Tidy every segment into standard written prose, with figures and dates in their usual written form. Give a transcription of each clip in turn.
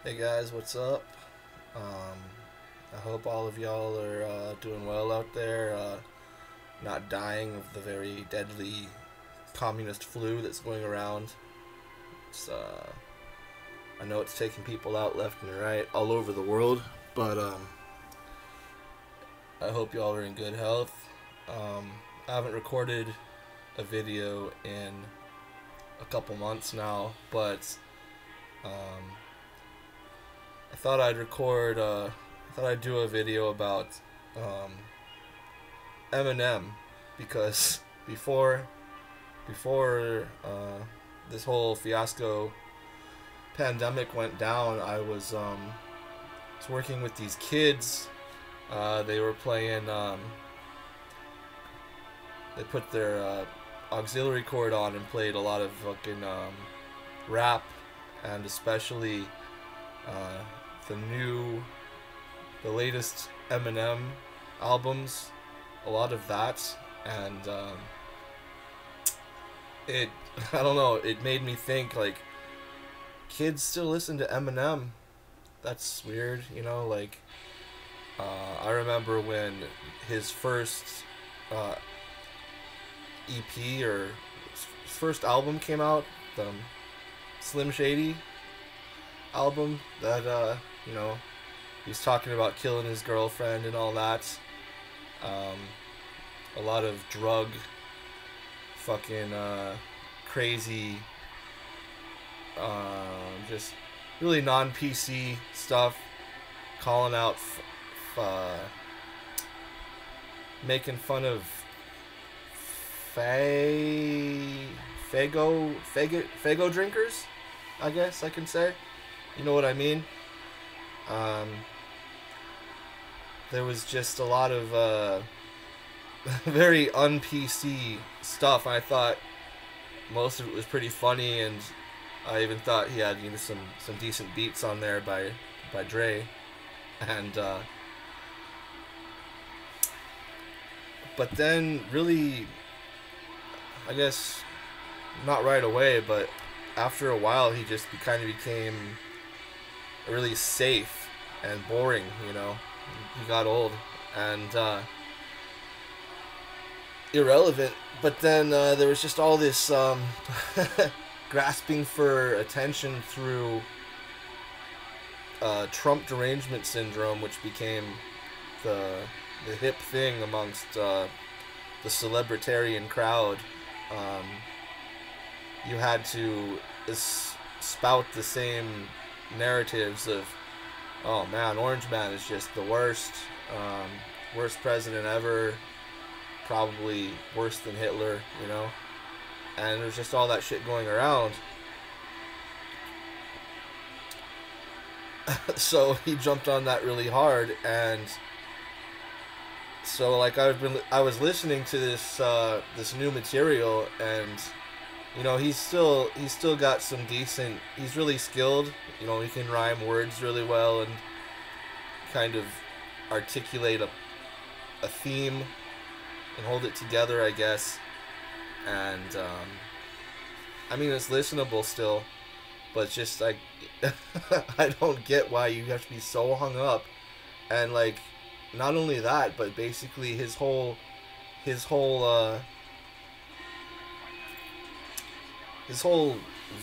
Hey guys, what's up? I hope all of y'all are doing well out there, not dying of the very deadly communist flu that's going around. It's, I know it's taking people out left and right all over the world, but I hope y'all are in good health. I haven't recorded a video in a couple months now, but I thought I'd record. I thought I'd do a video about Eminem because before this whole fiasco pandemic went down, I was working with these kids. They were playing. They put their auxiliary cord on and played a lot of fucking rap, and especially the latest Eminem albums, a lot of that, and I don't know, it made me think, like, kids still listen to Eminem. That's weird, you know, like, I remember when his first EP or his first album came out, the Slim Shady album, that you know, he's talking about killing his girlfriend and all that. A lot of drug fucking crazy, just really non-PC stuff, calling out making fun of Fago drinkers, I guess I can say. You know what I mean? There was just a lot of very un-PC stuff, and I thought most of it was pretty funny, and I even thought he had, you know, some decent beats on there by Dre, and but then really, I guess not right away, but after a while he just kind of became really safe and boring, you know. He got old and irrelevant, but then there was just all this grasping for attention through Trump derangement syndrome, which became the hip thing amongst the celebritarian crowd. You had to spout the same narratives of, oh man, Orange Man is just the worst, worst president ever, probably worse than Hitler, you know, and there's just all that shit going around. So he jumped on that really hard, and so like I was listening to this new material, and you know, he's still got some decent, he's really skilled, you know, he can rhyme words really well and kind of articulate a theme and hold it together, I guess. And I mean, it's listenable still, but it's just like I don't get why you have to be so hung up. And like, not only that, but basically his whole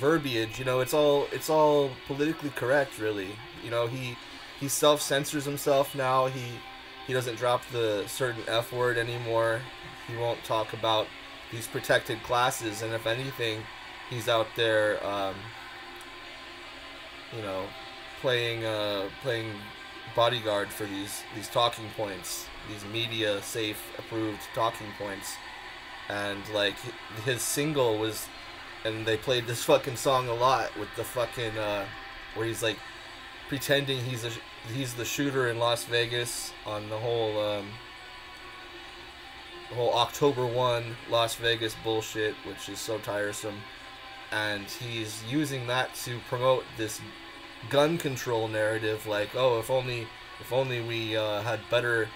verbiage, you know, it's all politically correct, really. You know, he self-censors himself now. He doesn't drop the certain F word anymore. He won't talk about these protected classes, and if anything, he's out there, you know, playing bodyguard for these talking points, these media safe approved talking points. And like, his single was, and they played this fucking song a lot with the fucking where he's like pretending he's the shooter in Las Vegas on the whole October 1 Las Vegas bullshit, which is so tiresome. And he's using that to promote this gun control narrative, like, oh, if only we had better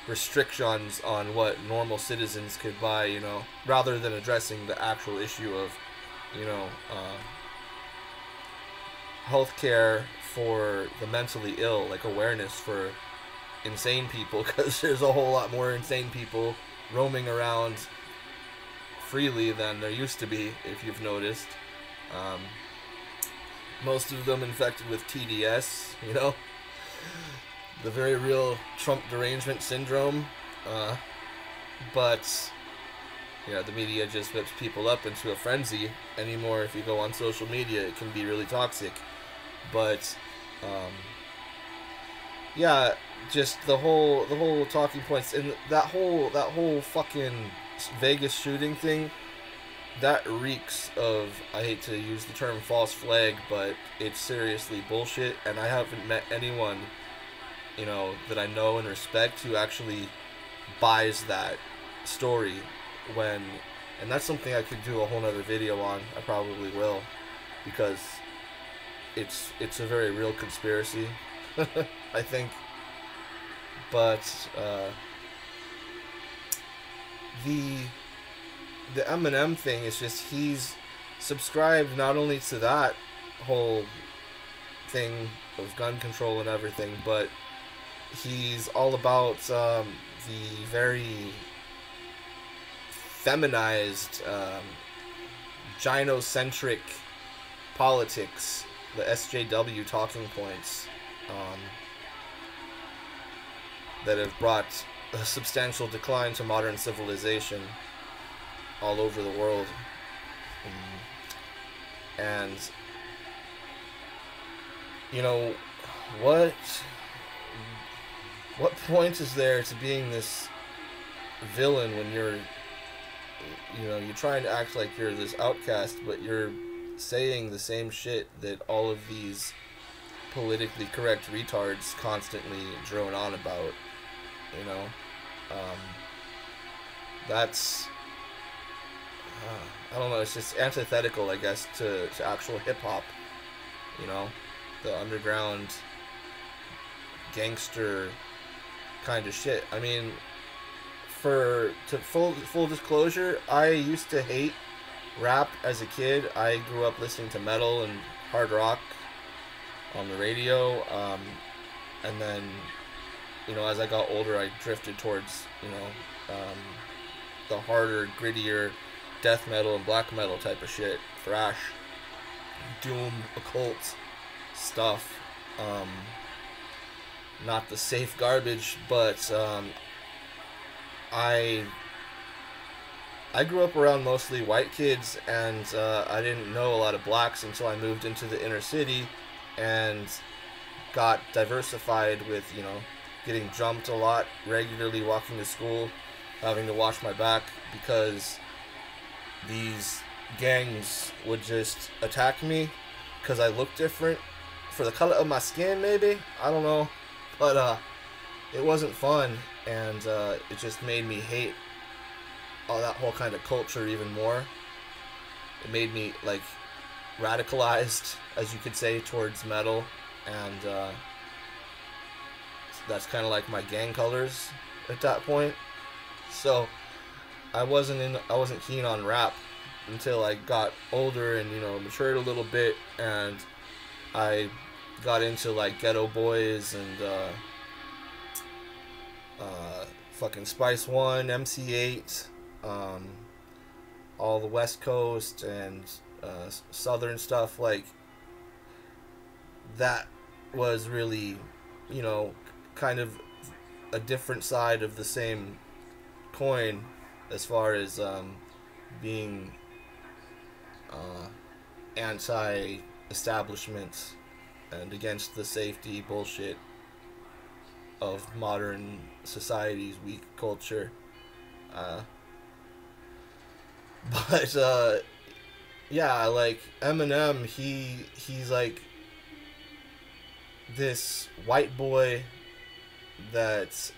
restrictions on what normal citizens could buy, you know, rather than addressing the actual issue of, you know, healthcare for the mentally ill, like awareness for insane people, because there's a whole lot more insane people roaming around freely than there used to be, if you've noticed. Most of them infected with TDS, you know, the very real Trump derangement syndrome. But yeah, the media just whips people up into a frenzy anymore. If you go on social media, it can be really toxic. But yeah, just the whole talking points, and that whole fucking Vegas shooting thing, that reeks of, I hate to use the term false flag, but it's seriously bullshit. And I haven't met anyone, you know, that I know and respect who actually buys that story. And that's something I could do a whole nother video on. I probably will, because it's a very real conspiracy. I think. But the Eminem thing is just, he's subscribed not only to that whole thing of gun control and everything, but he's all about the very feminized, gynocentric politics, the SJW talking points, that have brought a substantial decline to modern civilization all over the world. And you know, what point is there to being this villain when you're trying to act like you're this outcast, but you're saying the same shit that all of these politically correct retards constantly drone on about, you know? That's, I don't know, it's just antithetical, I guess, to actual hip-hop, you know? The underground gangster kind of shit. I mean, full disclosure, I used to hate rap as a kid. I grew up listening to metal and hard rock on the radio, and then, you know, as I got older, I drifted towards, you know, the harder, grittier death metal and black metal type of shit, thrash, doom, occult stuff. Not the safe garbage, but I grew up around mostly white kids, and I didn't know a lot of blacks until I moved into the inner city and got diversified with, you know, getting jumped a lot regularly, walking to school, having to watch my back because these gangs would just attack me because I looked different, for the color of my skin, maybe, I don't know, but it wasn't fun, and it just made me hate all that whole kind of culture even more. It made me, like, radicalized, as you could say, towards metal, and that's kind of like my gang colors at that point. So I wasn't keen on rap until I got older and, you know, matured a little bit, and I got into, like, Ghetto Boys and fucking Spice One, MC8, all the West Coast and Southern stuff. Like, that was really, you know, kind of a different side of the same coin as far as being anti-establishment and against the safety bullshit of modern society's weak culture. But yeah, like Eminem, he's like this white boy that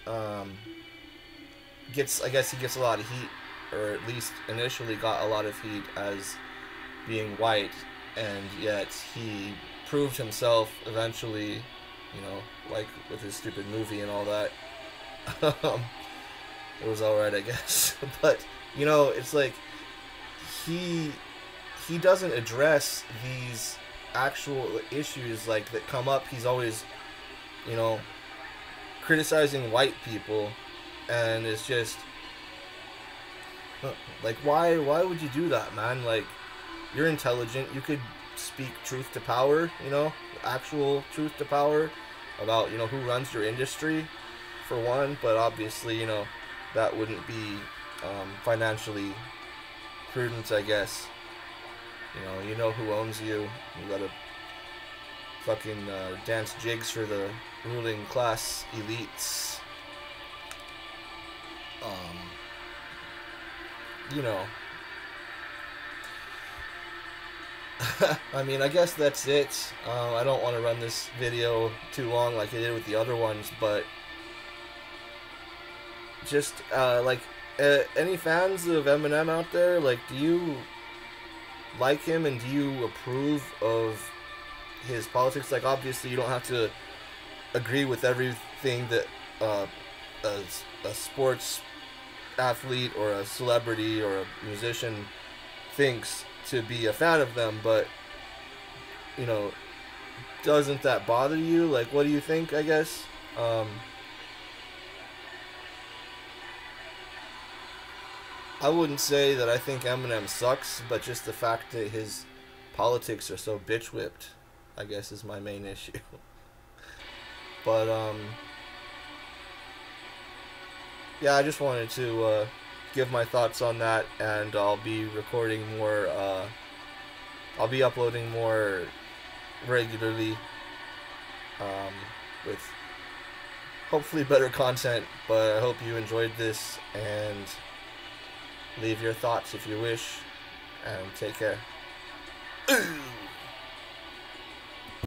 gets, I guess he gets a lot of heat, or at least initially got a lot of heat as being white, and yet he proved himself eventually, you know, like with his stupid movie and all that. It was alright, I guess. But, you know, it's like he doesn't address these actual issues like that come up, he's always, you know, criticizing white people, and it's just like, why would you do that, man? Like, you're intelligent, you could speak truth to power, you know, actual truth to power about, you know, who runs your industry for one, but obviously, you know, that wouldn't be financially prudent, I guess. You know who owns you. You gotta fucking dance jigs for the ruling class elites. You know. I mean, I guess that's it. I don't want to run this video too long like I did with the other ones, but just, like, any fans of Eminem out there? Like, do you like him, and do you approve of his politics? Like, obviously you don't have to agree with everything that a sports athlete or a celebrity or a musician thinks to be a fan of them, but, you know, doesn't that bother you? Like, what do you think, I guess? I wouldn't say that I think Eminem sucks, but just the fact that his politics are so bitch whipped, I guess, is my main issue. But yeah, I just wanted to give my thoughts on that, and I'll be recording more. I'll be uploading more regularly, with hopefully better content. But I hope you enjoyed this, and leave your thoughts if you wish, and take care.